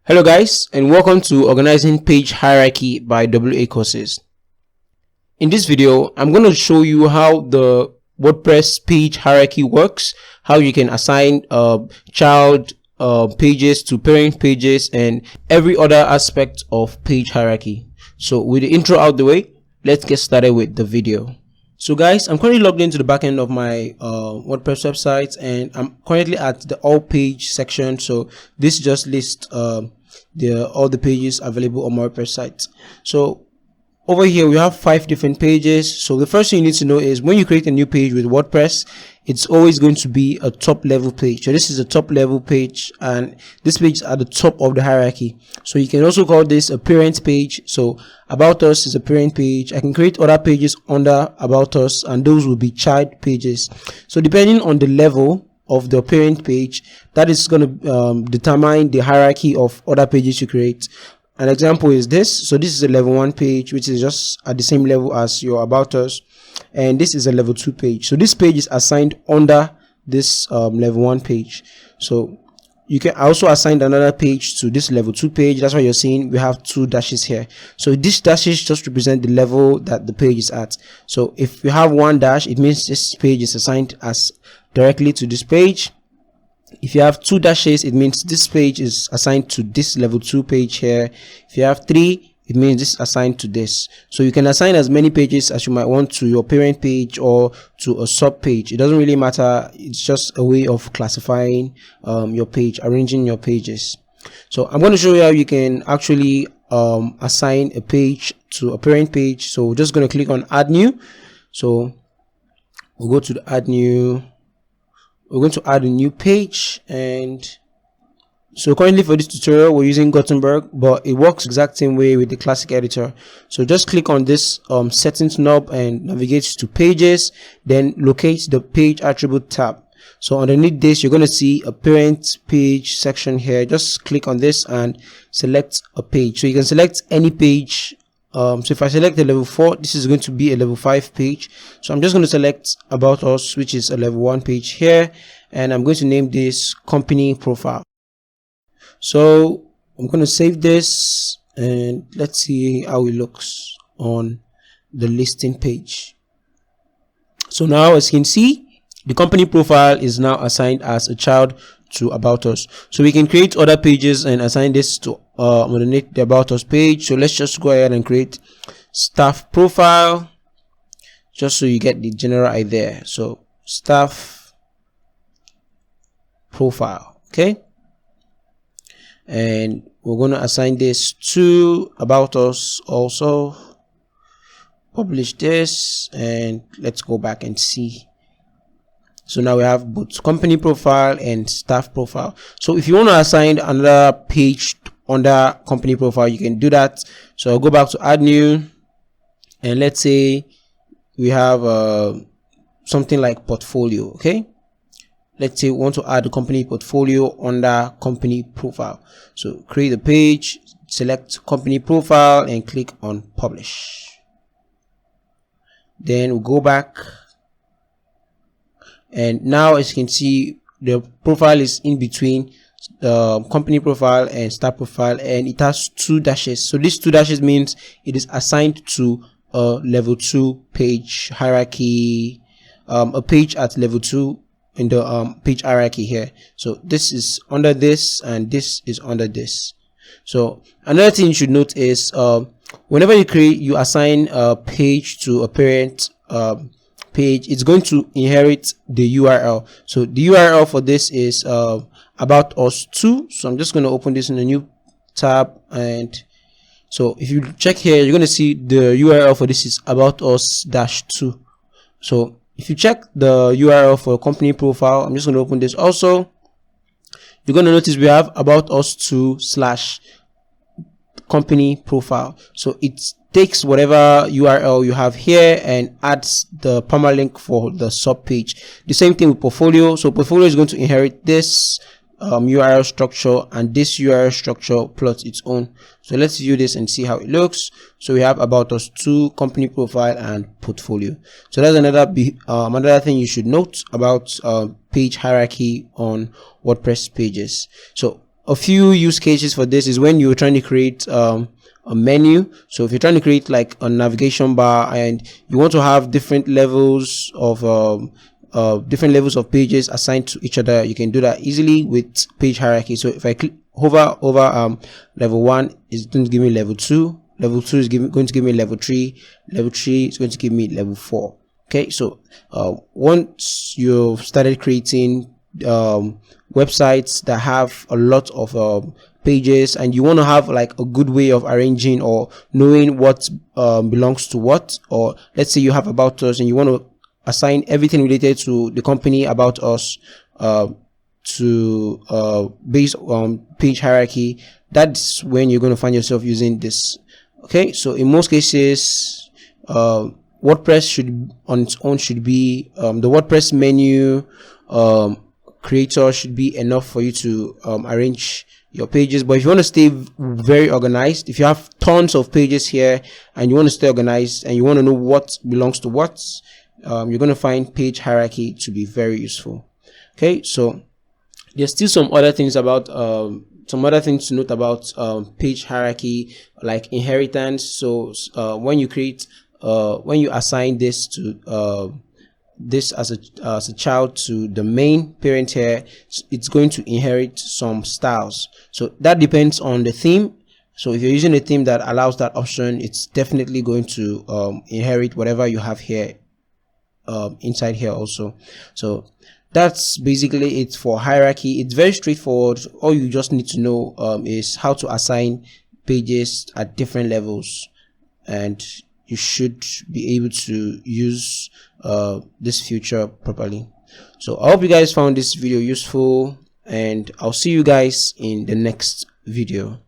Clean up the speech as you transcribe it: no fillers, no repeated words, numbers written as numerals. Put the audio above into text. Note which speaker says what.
Speaker 1: Hello guys, and welcome to Organizing Page Hierarchy by WA Courses. In this video, I'm going to show you how the WordPress page hierarchy works, how you can assign child pages to parent pages, and every other aspect of page hierarchy. So with the intro out the way, let's get started with the video. So guys, I'm currently logged into the backend of my WordPress website, and I'm currently at the all page section. So this just lists all the pages available on my WordPress site. So over here we have 5 different pages. So the first thing you need to know is when you create a new page with WordPress, it's always going to be a top level page. So this is a top level page, and this page is at the top of the hierarchy. So you can also call this a parent page. So about us is a parent page. I can create other pages under about us, and those will be child pages. So depending on the level of the parent page, that is going to determine the hierarchy of other pages you create. An example is this. So this is a level 1 page, which is just at the same level as your about us, and this is a level 2 page. So this page is assigned under this level 1 page. So you can also assign another page to this level 2 page. That's why you're seeing we have 2 dashes here. So these dashes just represent the level that the page is at. So if you have 1 dash, it means this page is assigned as directly to this page. If you have 2 dashes, it means this page is assigned to this level 2 page here. If you have 3, it means this is assigned to this. So you can assign as many pages as you might want to your parent page or to a sub page. It doesn't really matter. It's just a way of classifying your page, arranging your pages. So I'm going to show you how you can actually assign a page to a parent page. So we're just going to click on add new. So we'll go to the add new. We're going to add a new page, and so currently for this tutorial we're using Gutenberg, but it works exact same way with the classic editor. So just click on this settings knob and navigate to pages, then locate the page attribute tab. So underneath this you're going to see a parent page section here. Just click on this and select a page. So you can select any page. So if I select a level 4, this is going to be a level 5 page. So I'm just going to select about us, which is a level 1 page here, and I'm going to name this company profile. So I'm going to save this, and let's see how it looks on the listing page. So now as you can see, the company profile is now assigned as a child to about us. So we can create other pages and assign this to underneath the about us page. So let's just go ahead and create staff profile, just so you get the general idea. So staff profile, okay, and we're going to assign this to about us also. Publish this, and let's go back and see. So now we have both company profile and staff profile. So if you want to assign another page under company profile, you can do that. So I'll go back to add new, and let's say we have something like portfolio. Okay, let's say we want to add a company portfolio under company profile. So create a page, select company profile, and click on publish. Then we'll go back. And now as you can see, the profile is in between the company profile and staff profile, and it has 2 dashes. So these 2 dashes means it is assigned to a level 2 page hierarchy, a page at level 2 in the page hierarchy here. So this is under this, and this is under this. So another thing you should note is whenever you assign a page to a parent page, it's going to inherit the URL. So the URL for this is about us 2. So I'm just going to open this in a new tab, and so if you check here, you're going to see the URL for this is about us -2. So if you check the URL for company profile, I'm just going to open this also. You're going to notice we have about us 2 / company profile. So it takes whatever URL you have here and adds the permalink for the sub page. The same thing with portfolio. So portfolio is going to inherit this URL structure, and this URL structure plus its own. So let's view this and see how it looks. So we have about us 2, company profile, and portfolio. So that's another thing you should note about page hierarchy on WordPress pages. So a few use cases for this is when you're trying to create a menu. So if you're trying to create like a navigation bar and you want to have different levels of pages assigned to each other, you can do that easily with page hierarchy. So if I hover over level 1, it's going to give me level 2. Level 2 is going to give me level 3. Level 3 is going to give me level 4. Okay, so once you've started creating websites that have a lot of pages, and you want to have like a good way of arranging or knowing what belongs to what, or let's say you have about us and you want to assign everything related to the company about us to based on page hierarchy, that's when you're going to find yourself using this. Okay, so in most cases WordPress should on its own should be the WordPress menu creator should be enough for you to arrange your pages. But if you want to stay very organized, if you have tons of pages here and you want to stay organized and you want to know what belongs to what, you're going to find page hierarchy to be very useful. Okay, so there's still some other things about some other things to note about page hierarchy, like inheritance. So when you create when you assign this to this as a child to the main parent here, it's going to inherit some styles. So that depends on the theme. So if you're using a theme that allows that option, it's definitely going to inherit whatever you have here inside here also. So that's basically it for hierarchy. It's very straightforward. All you just need to know is how to assign pages at different levels, and you should be able to use this feature properly. So I hope you guys found this video useful, and I'll see you guys in the next video.